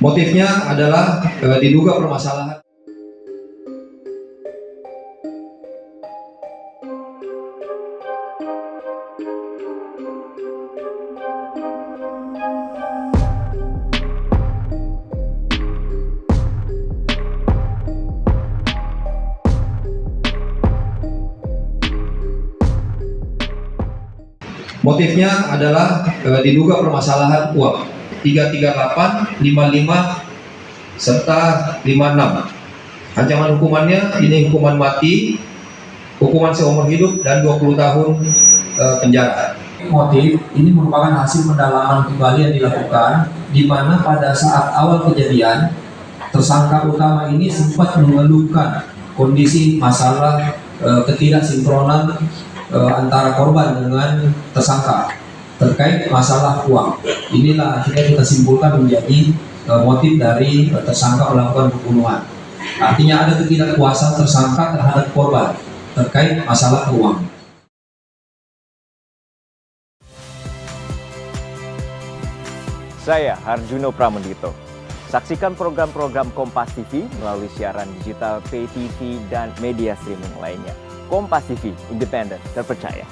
Motifnya adalah diduga permasalahan. Motifnya adalah diduga permasalahan uang 338, 55, serta 56. Ancaman hukumannya ini hukuman mati, hukuman seumur hidup, dan 20 tahun penjara. Motif ini merupakan hasil pendalaman kembali yang dilakukan, di mana pada saat awal kejadian, tersangka utama ini sempat mengeluhkan kondisi masalah ketidaksinkronan antara korban dengan tersangka terkait masalah uang. Inilah akhirnya kita simpulkan menjadi motif dari tersangka melakukan pembunuhan. Artinya ada ketidakpuasan tersangka terhadap korban terkait masalah uang. Saya Harjuno Pramendito. Saksikan program-program Kompas TV melalui siaran digital, pay TV, dan media streaming lainnya. Kompas TV, independen, terpercaya.